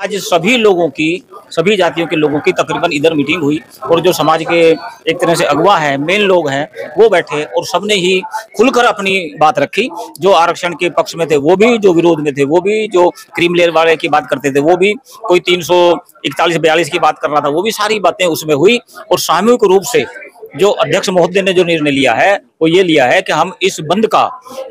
आज सभी लोगों की, सभी जातियों के लोगों की तकरीबन इधर मीटिंग हुई और जो समाज के एक तरह से अगवा है, मेन लोग हैं, वो बैठे और सबने ही खुलकर अपनी बात रखी। जो आरक्षण के पक्ष में थे वो भी, जो विरोध में थे वो भी, जो क्रीम लेयर वाले की बात करते थे वो भी, कोई 341-42 की बात कर रहा था वो भी, सारी बातें उसमें हुई। और सामूहिक रूप से जो अध्यक्ष महोदय ने जो निर्णय लिया है वो ये लिया है कि हम इस बंद का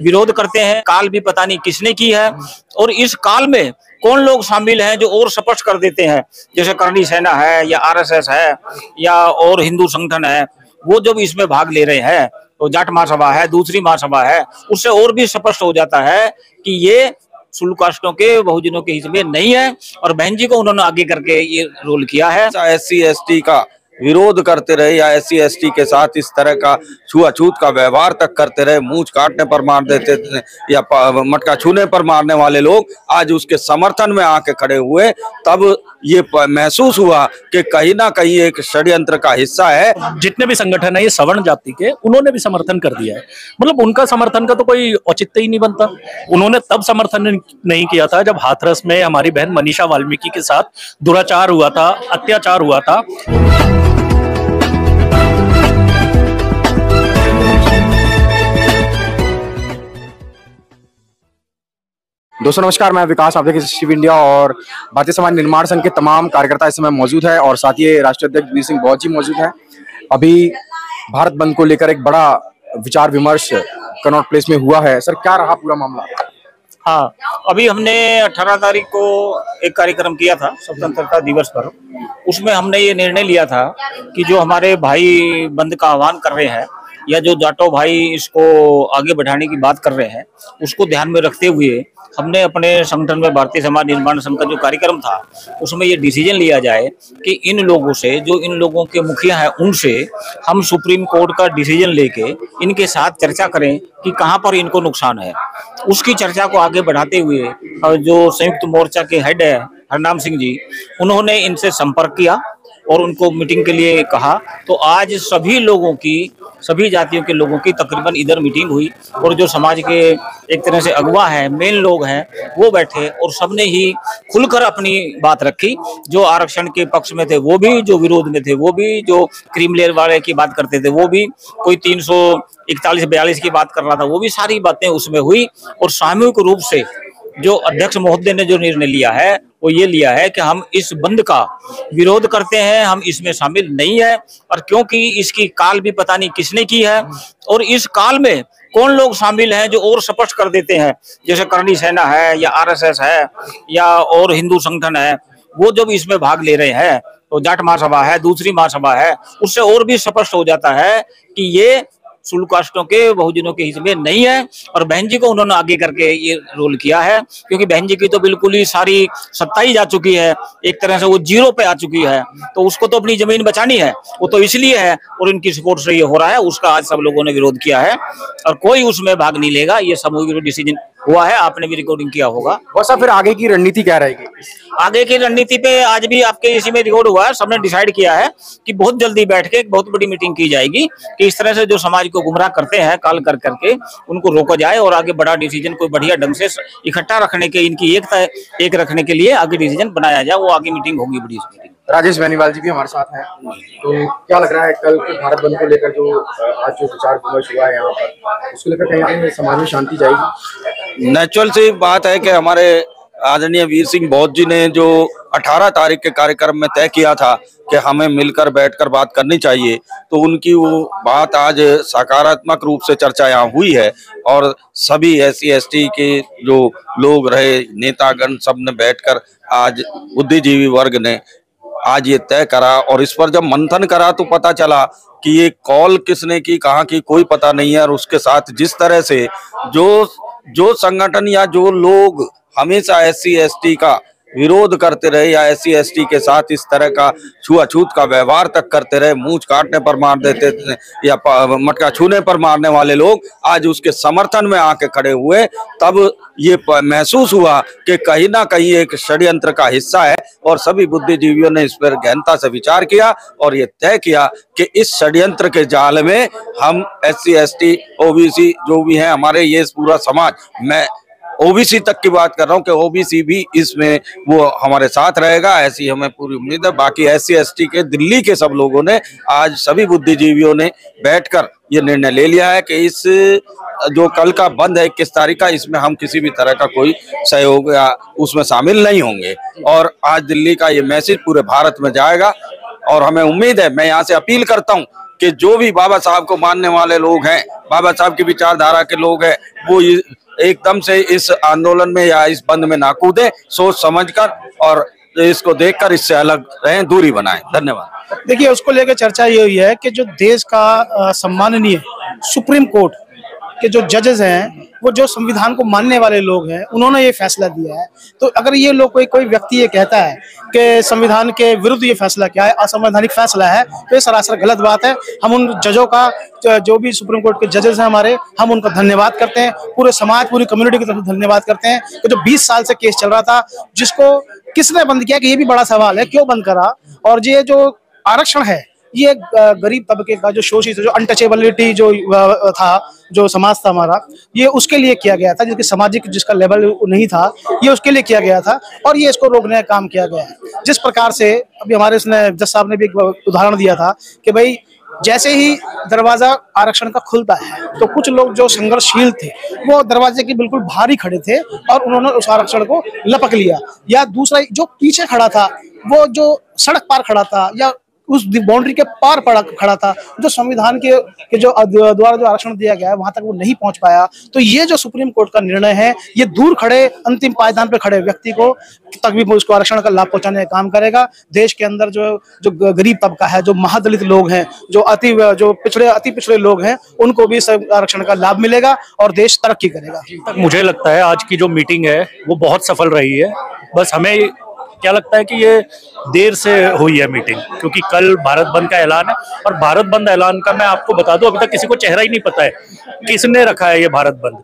विरोध करते हैं। काल भी पता नहीं किसने की है और इस काल में कौन लोग शामिल हैं जो और स्पष्ट कर देते हैं, जैसे करणी सेना है या आरएसएस है या और हिंदू संगठन है, वो जब इसमें भाग ले रहे हैं तो जाट महासभा है, दूसरी महासभा है, उससे और भी स्पष्ट हो जाता है कि ये शुल्काष्टों के, बहुजनों के हित में नहीं है। और बहन जी को उन्होंने आगे करके ये रोल किया है। SC ST का विरोध करते रहे या SC ST के साथ इस तरह का छुआछूत का व्यवहार तक करते रहे, मूंछ काटने पर मार देते थे या मटका छूने पर मारने वाले लोग आज उसके समर्थन में आके खड़े हुए, तब ये महसूस हुआ कि कहीं ना कहीं एक षड्यंत्र का हिस्सा है। जितने भी संगठन है ये सवर्ण जाति के, उन्होंने भी समर्थन कर दिया है। मतलब उनका समर्थन का तो कोई औचित्य ही नहीं बनता। उन्होंने तब समर्थन नहीं किया था जब हाथरस में हमारी बहन मनीषा वाल्मीकि के साथ दुराचार हुआ था, अत्याचार हुआ था। दोस्तों नमस्कार, मैं विकास, आप देखिए शिव इंडिया और भारतीय समाज निर्माण संघ के तमाम कार्यकर्ता इस समय मौजूद है और साथ ही राष्ट्रीय अध्यक्ष वीर सिंह बहुत जी मौजूद हैं। अभी भारत बंद को लेकर एक बड़ा विचार विमर्श कनॉट प्लेस में हुआ है। सर, क्या रहा पूरा मामला? हाँ, अभी हमने 18 तारीख को एक कार्यक्रम किया था स्वतंत्रता दिवस पर। उसमें हमने ये निर्णय लिया था कि जो हमारे भाई बंद का आह्वान कर रहे हैं या जो जाटो भाई इसको आगे बढ़ाने की बात कर रहे हैं, उसको ध्यान में रखते हुए हमने अपने संगठन में, भारतीय समाज निर्माण संघ का जो कार्यक्रम था, उसमें ये डिसीजन लिया जाए कि इन लोगों से, जो इन लोगों के मुखिया हैं, उनसे हम सुप्रीम कोर्ट का डिसीजन लेके इनके साथ चर्चा करें कि कहाँ पर इनको नुकसान है। उसकी चर्चा को आगे बढ़ाते हुए जो संयुक्त मोर्चा के हेड है हरनाम सिंह जी, उन्होंने इनसे संपर्क किया और उनको मीटिंग के लिए कहा। तो आज सभी लोगों की, सभी जातियों के लोगों की तकरीबन इधर मीटिंग हुई और जो समाज के एक तरह से अगवा है, मेन लोग हैं, वो बैठे और सबने ही खुलकर अपनी बात रखी। जो आरक्षण के पक्ष में थे वो भी, जो विरोध में थे वो भी, जो क्रीम लेयर वाले की बात करते थे वो भी, कोई 341-42 की बात कर रहा था वो भी, सारी बातें उसमें हुई। और सामूहिक रूप से जो अध्यक्ष महोदय ने जो निर्णय लिया है वो ये लिया है कि हम इस बंद का विरोध करते हैं, हम इसमें शामिल नहीं है। और क्योंकि इसकी काल भी पता नहीं किसने की है और इस काल में कौन लोग शामिल हैं जो और स्पष्ट कर देते हैं, जैसे करणी सेना है या आरएसएस है या और हिंदू संगठन है, वो जब इसमें भाग ले रहे हैं तो जाट महासभा है, दूसरी महासभा है, उससे और भी स्पष्ट हो जाता है कि ये शुल्काष्टों के, बहुजनों के हित में नहीं है। और बहन जी को उन्होंने आगे करके ये रोल किया है, क्योंकि बहन जी की तो बिल्कुल ही सारी सत्ता ही जा चुकी है, एक तरह से वो जीरो पे आ चुकी है, तो उसको तो अपनी जमीन बचानी है, वो तो इसलिए है और इनकी सपोर्ट से ये हो रहा है। उसका आज सब लोगों ने विरोध किया है और कोई उसमें भाग नहीं लेगा। ये सामूहिक डिसीजन हुआ है, आपने भी रिकॉर्डिंग किया होगा। वैसा फिर आगे की रणनीति क्या रहेगी? आगे की रणनीति पे आज भी आपके इसी में रिकॉर्ड हुआ है, सबने डिसाइड किया है कि बहुत जल्दी बैठ के एक बहुत बड़ी मीटिंग की जाएगी कि इस तरह से जो समाज को गुमराह करते हैं काल कर करके उनको रोका जाए और आगे बड़ा डिसीजन कोई बढ़िया ढंग से इकट्ठा रखने के, इनकी एकता एक रखने के लिए आगे डिसीजन बनाया जाए। वो आगे मीटिंग होगी, बड़ी मीटिंग। राजेश बेनीवाल जी भी हमारे साथ हैं, तो क्या लग रहा है कल भारत बंद को लेकर जो आज जो विचार विमर्श हुआ है यहाँ पर, उसको लेकर कहीं समाज में शांति जाएगी? नेचुरल सी बात है कि हमारे आदरणीय वीर सिंह बहुत जी ने जो 18 तारीख के कार्यक्रम में तय किया था कि हमें मिलकर बैठकर बात करनी चाहिए, तो उनकी वो बात आज सकारात्मक रूप से चर्चा यहाँ हुई है और सभी SC ST के जो लोग रहे, नेतागण, सब ने बैठकर आज बुद्धिजीवी वर्ग ने आज ये तय करा। और इस पर जब मंथन करा तो पता चला कि ये कॉल किसने की, कहाँ की, कोई पता नहीं है। और उसके साथ जिस तरह से जो संगठन या जो लोग हमेशा SC ST का विरोध करते रहे या SC ST के साथ इस तरह का छुआछूत का व्यवहार तक करते रहे, मूंछ काटने पर मार देते थे या मटका छूने पर मारने वाले लोग आज उसके समर्थन में आके खड़े हुए, तब ये महसूस हुआ कि कहीं ना कहीं एक षड्यंत्र का हिस्सा है। और सभी बुद्धिजीवियों ने इस पर गहनता से विचार किया और ये तय किया कि इस षड्यंत्र के जाल में हम SC ST OBC जो भी हैं हमारे, ये पूरा समाज, मैं ओबीसी तक की बात कर रहा हूँ कि ओबीसी भी इसमें वो हमारे साथ रहेगा, ऐसी हमें पूरी उम्मीद है। बाकी SC ST के दिल्ली के सब लोगों ने, आज सभी बुद्धिजीवियों ने बैठकर ये निर्णय ले लिया है कि इस जो कल का बंद है 21 तारीख का, इसमें हम किसी भी तरह का कोई सहयोग या उसमें शामिल नहीं होंगे। और आज दिल्ली का ये मैसेज पूरे भारत में जाएगा और हमें उम्मीद है, मैं यहाँ से अपील करता हूँ कि जो भी बाबा साहब को मानने वाले लोग हैं, बाबा साहब की विचारधारा के लोग हैं, वो एकदम से इस आंदोलन में या इस बंद में ना कूदें, सोच समझकर और इसको देखकर इससे अलग रहें, दूरी बनाएं। धन्यवाद। देखिए, उसको लेकर चर्चा ये हुई है कि जो देश का सम्माननीय सुप्रीम कोर्ट के जो जजेस हैं, वो जो संविधान को मानने वाले लोग हैं, उन्होंने ये फैसला दिया है। तो अगर ये लोग कोई व्यक्ति ये कहता है कि संविधान के विरुद्ध ये फैसला क्या है, असंवैधानिक फैसला है, तो ये सरासर गलत बात है। हम उन जजों का, जो भी सुप्रीम कोर्ट के जजेस हैं हमारे, हम उनका धन्यवाद करते हैं, पूरे समाज, पूरी कम्युनिटी की तरफ धन्यवाद करते हैं कि जो 20 साल से केस चल रहा था, जिसको किसने बंद किया, कि ये भी बड़ा सवाल है, क्यों बंद करा। और ये जो आरक्षण है, ये गरीब तबके का जो शोषित, जो अनटचेबिलिटी जो था, जो समाज था हमारा, ये उसके लिए किया गया था, जिसकी सामाजिक जिसका लेवल नहीं था, ये उसके लिए किया गया था। और ये इसको रोकने का काम किया गया है। जिस प्रकार से अभी हमारे जज साहब ने भी एक उदाहरण दिया था कि भाई जैसे ही दरवाजा आरक्षण का खुलता है, तो कुछ लोग जो संघर्षशील थे, वो दरवाजे के बिल्कुल बाहर ही खड़े थे और उन्होंने उस आरक्षण को लपक लिया। या दूसरा जो पीछे खड़ा था, वो जो सड़क पार खड़ा था या उस बाउंड्री के पार खड़ा था, जो संविधान के जो द्वारा जो आरक्षण दिया गया है, वहां तक वो नहीं पहुंच पाया। तो ये जो सुप्रीम कोर्ट का निर्णय है, ये दूर खड़े, अंतिम पायदान पे खड़े व्यक्ति को तक भी उसको आरक्षण का लाभ पहुंचाने का काम करेगा। देश के अंदर जो गरीब तबका है, जो महादलित लोग हैं, जो अति पिछड़े लोग हैं, उनको भी आरक्षण का लाभ मिलेगा और देश तरक्की करेगा। मुझे लगता है आज की जो मीटिंग है वो बहुत सफल रही है। बस हमें क्या लगता है कि ये देर से हुई है मीटिंग, क्योंकि कल भारत बंद का ऐलान है। और भारत बंद ऐलान का मैं आपको बता दूं, अभी तक किसी को चेहरा ही नहीं पता है किसने रखा है ये भारत बंद।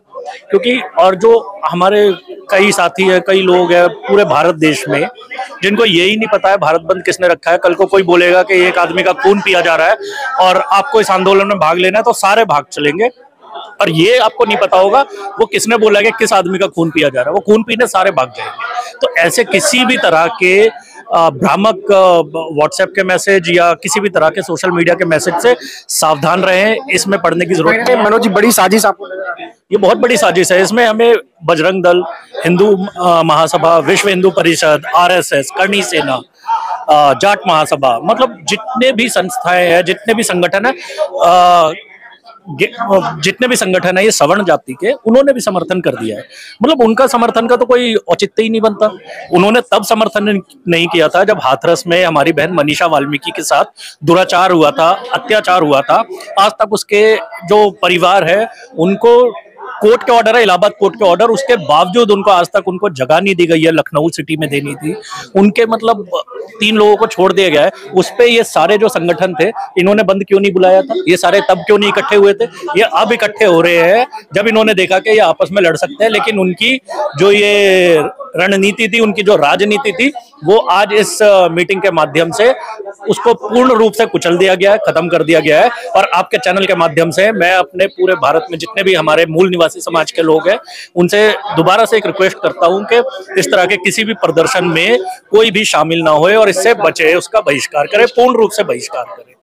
क्योंकि और जो हमारे कई साथी है, कई लोग हैं पूरे भारत देश में, जिनको यही नहीं पता है भारत बंद किसने रखा है। कल को कोई बोलेगा कि एक आदमी का खून पिया जा रहा है और आपको इस आंदोलन में भाग लेना है, तो सारे भाग चलेंगे। और ये आपको नहीं पता होगा वो किसने बोला कि किस आदमी का खून पिया जा रहा है, वो खून पीने सारे भाग जाएंगे। तो ऐसे किसी भी तरह के भ्रामक व्हाट्सएप के मैसेज या किसी भी तरह के सोशल मीडिया के मैसेज से सावधान रहें। इसमें पढ़ने की जरूरत है। मनोज जी, बड़ी साजिश आपको नजर आ रही है? ये बहुत बड़ी साजिश है। इसमें हमें बजरंग दल, हिंदू महासभा, विश्व हिंदू परिषद, RSS, करणी सेना, जाट महासभा, मतलब जितने भी संस्थाएं हैं, जितने भी संगठन है, ये सवर्ण जाति के, उन्होंने भी समर्थन कर दिया है। मतलब उनका समर्थन का तो कोई औचित्य ही नहीं बनता। उन्होंने तब समर्थन नहीं किया था जब हाथरस में हमारी बहन मनीषा वाल्मीकि के साथ दुराचार हुआ था, अत्याचार हुआ था। आज तक उसके जो परिवार है, उनको कोर्ट के ऑर्डर है, इलाहाबाद कोर्ट के ऑर्डर, उसके बावजूद उनको आज तक उनको जगह नहीं दी गई है। लखनऊ सिटी में देनी थी उनके, मतलब 3 लोगों को छोड़ दिया गया है। उस पे ये सारे जो संगठन थे, इन्होंने बंद क्यों नहीं बुलाया था? ये सारे तब क्यों नहीं इकट्ठे हुए थे? ये अब इकट्ठे हो रहे हैं जब इन्होंने देखा कि ये आपस में लड़ सकते हैं। लेकिन उनकी जो ये रणनीति थी, उनकी जो राजनीति थी, वो आज इस मीटिंग के माध्यम से उसको पूर्ण रूप से कुचल दिया गया है, खत्म कर दिया गया है। और आपके चैनल के माध्यम से मैं अपने पूरे भारत में जितने भी हमारे मूल निवासी समाज के लोग हैं, उनसे दोबारा से एक रिक्वेस्ट करता हूं कि इस तरह के किसी भी प्रदर्शन में कोई भी शामिल ना होए और इससे बचे, उसका बहिष्कार करे, पूर्ण रूप से बहिष्कार करे।